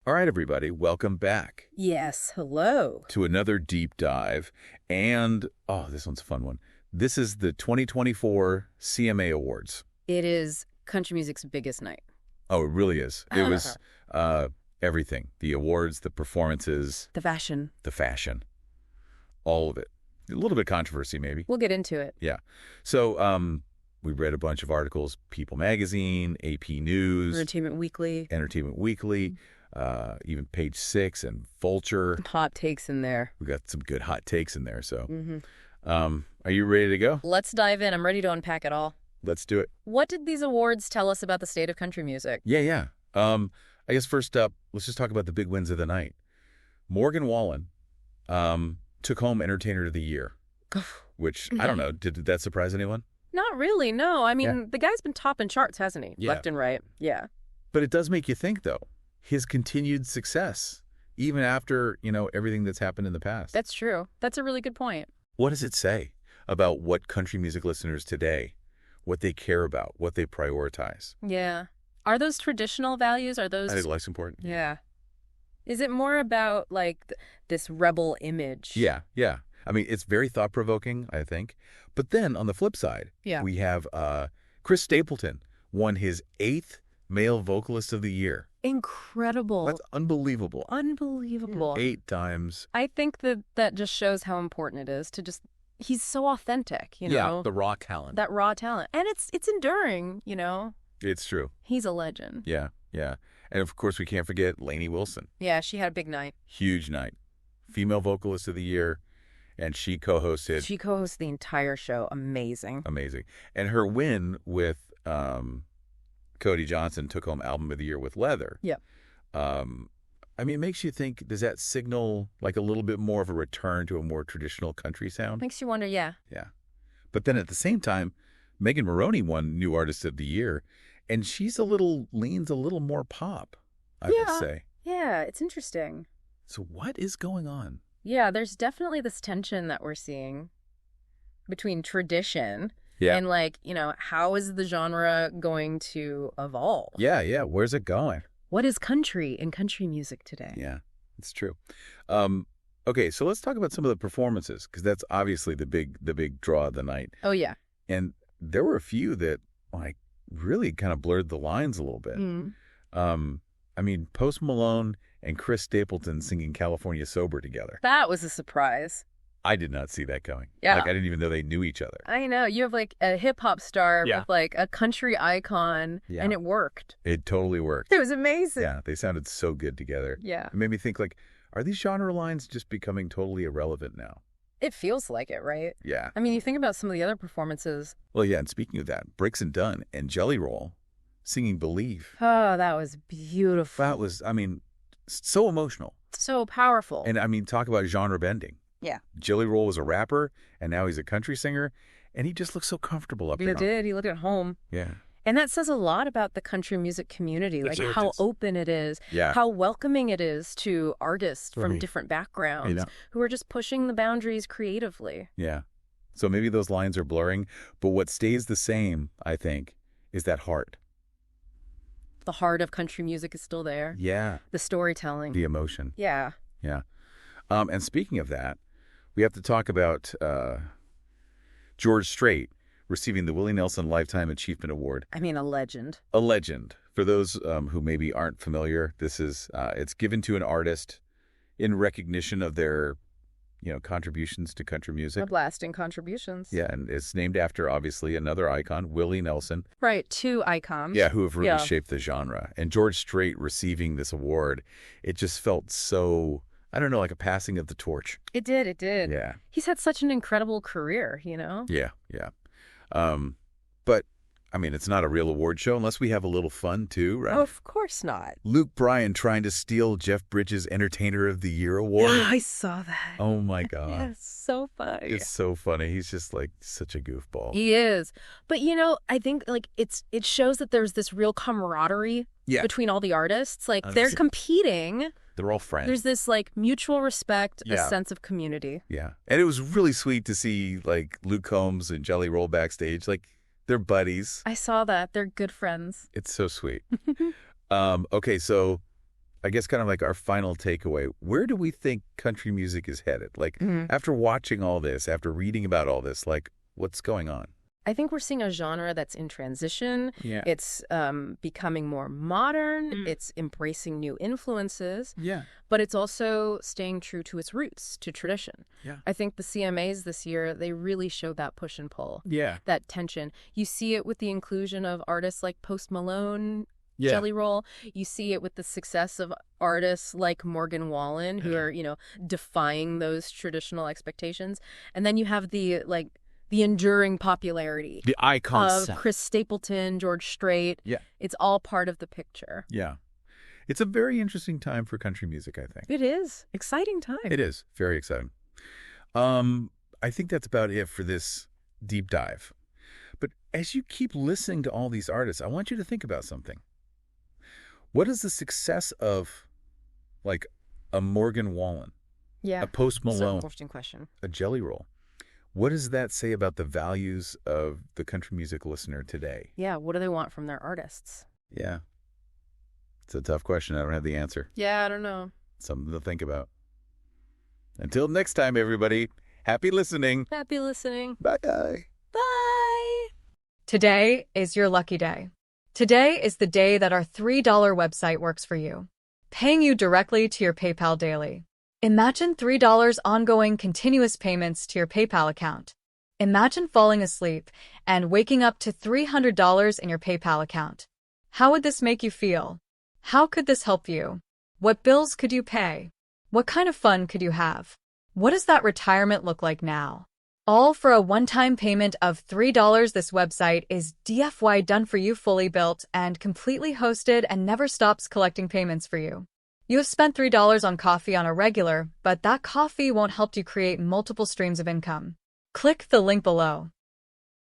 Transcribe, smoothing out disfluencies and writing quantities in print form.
All right, everybody, welcome back Yes, hello. to another deep dive. And, oh, this one's a fun one. This is the 2024 CMA Awards. It is country music's biggest night. Oh, it really is. It was everything. The awards, the performances, The fashion. the fashion, all of it. A little bit of controversy, maybe. We'll get into it. Yeah. So we read a bunch of articles, People Magazine, AP News, Entertainment Weekly. Even Page Six and Vulture. Hot takes in there. We got some good hot takes in there. So are you ready to go? Let's dive in. I'm ready to unpack it all. Let's do it. What did these awards tell us about the state of country music? Yeah. I guess first up, let's just talk about the big wins of the night. Morgan Wallen took home Entertainer of the Year, which, I don't know, did that surprise anyone? Not really, no. I mean, the guy's been topping charts, hasn't he? Yeah. Left and right. Yeah. But it does make you think, though, his continued success, even after, everything that's happened in the past. That's true. That's a really good point. What does it say about what country music listeners today, what they care about, what they prioritize? Yeah. Are those traditional values? Are those... I think life's important. Yeah. Is it more about, like, this rebel image? Yeah. I mean, it's very thought-provoking, I think. But then, on the flip side, we have Chris Stapleton won his 8th Male Vocalist of the Year. Incredible. That's unbelievable. Unbelievable. 8 times. I think that just shows how important it is to just... He's so authentic, you know? Yeah, the raw talent. That raw talent. And it's enduring, It's true. He's a legend. Yeah. And, of course, we can't forget Lainey Wilson. Yeah, she had a big night. Huge night. Female Vocalist of the Year. And she co-hosted. She co-hosted the entire show. Amazing. And her win with Cody Johnson took home Album of the Year with Leather. Yep. I mean, it makes you think, does that signal like a little bit more of a return to a more traditional country sound? Makes you wonder, yeah. Yeah. But then at the same time, Megan Moroney won New Artist of the Year, and leans a little more pop, I would say. Yeah, it's interesting. So what is going on? Yeah, there's definitely this tension that we're seeing between tradition and, how is the genre going to evolve? Yeah. Where's it going? What is country in country music today? Yeah, it's true. Okay, so let's talk about some of the performances, because that's obviously the big draw of the night. Oh, yeah. And there were a few that, really kind of blurred the lines a little bit. I mean, Post Malone and Chris Stapleton singing California Sober together. That was a surprise. I did not see that coming. Yeah. I didn't even know they knew each other. I know. You have a hip-hop star with a country icon, and it worked. It totally worked. It was amazing. Yeah, they sounded so good together. Yeah. It made me think, are these genre lines just becoming totally irrelevant now? It feels like it, right? Yeah. I mean, you think about some of the other performances. Well, yeah, and speaking of that, Briggs and Dunn and Jelly Roll singing Believe. Oh, that was beautiful. That was, so emotional. So powerful. And, talk about genre bending. Yeah. Jelly Roll was a rapper, and now he's a country singer, and he just looks so comfortable up there. He did. He looked at home. Yeah. And that says a lot about the country music community, like how open it is, yeah. how welcoming it is to artists from different backgrounds who are just pushing the boundaries creatively. Yeah. So maybe those lines are blurring, but what stays the same, I think, is that heart. The heart of country music is still there. Yeah. The storytelling. The emotion. Yeah. Yeah. And speaking of that, we have to talk about George Strait receiving the Willie Nelson Lifetime Achievement Award. I mean, a legend. A legend. For those who maybe aren't familiar, this is it's given to an artist in recognition of their, contributions to country music. Of lasting contributions. Yeah, and it's named after, obviously, another icon, Willie Nelson. Right, 2 icons. Yeah, who have really shaped the genre. And George Strait receiving this award, it just felt so... I don't know, like a passing of the torch. It did. Yeah. He's had such an incredible career, Yeah. But, it's not a real award show unless we have a little fun, too, right? Oh, of course not. Luke Bryan trying to steal Jeff Bridges' Entertainer of the Year award. Yeah, I saw that. Oh, my God. Yeah, it's so funny. It's so funny. He's just, such a goofball. He is. But, I think, it shows that there's this real camaraderie between all the artists. They're competing... They're all friends. There's this mutual respect, a sense of community. Yeah. And it was really sweet to see Luke Combs and Jelly Roll backstage. They're buddies. I saw that. They're good friends. It's so sweet. Okay, so I guess kind of like our final takeaway, where do we think country music is headed? Like, after watching all this, after reading about all this, like, what's going on? I think we're seeing a genre that's in transition. Yeah. It's becoming more modern. It's embracing new influences. Yeah. But it's also staying true to its roots, to tradition. Yeah. I think the CMAs this year, they really showed that push and pull. Yeah. That tension. You see it with the inclusion of artists like Post Malone, Yeah. Jelly Roll. You see it with the success of artists like Morgan Wallen, who are, defying those traditional expectations. And then you have the enduring popularity. The icons. Of Chris Stapleton, George Strait. Yeah. It's all part of the picture. Yeah. It's a very interesting time for country music, I think. It is. Exciting time. It is. Very exciting. I think that's about it for this deep dive. But as you keep listening to all these artists, I want you to think about something. What is the success of, like, a Morgan Wallen, a Post Malone, interesting question, a Jelly Roll? What does that say about the values of the country music listener today? Yeah, what do they want from their artists? Yeah. It's a tough question. I don't have the answer. Yeah, I don't know. Something to think about. Until next time, everybody, happy listening. Happy listening. Bye. Bye. Today is your lucky day. Today is the day that our $3 website works for you, paying you directly to your PayPal daily. Imagine $3 ongoing continuous payments to your PayPal account. Imagine falling asleep and waking up to $300 in your PayPal account. How would this make you feel? How could this help you? What bills could you pay? What kind of fun could you have? What does that retirement look like now? All for a one-time payment of $3. This website is DFY done for you, fully built and completely hosted, and never stops collecting payments for you. You have spent $3 on coffee on a regular, but that coffee won't help you create multiple streams of income. Click the link below.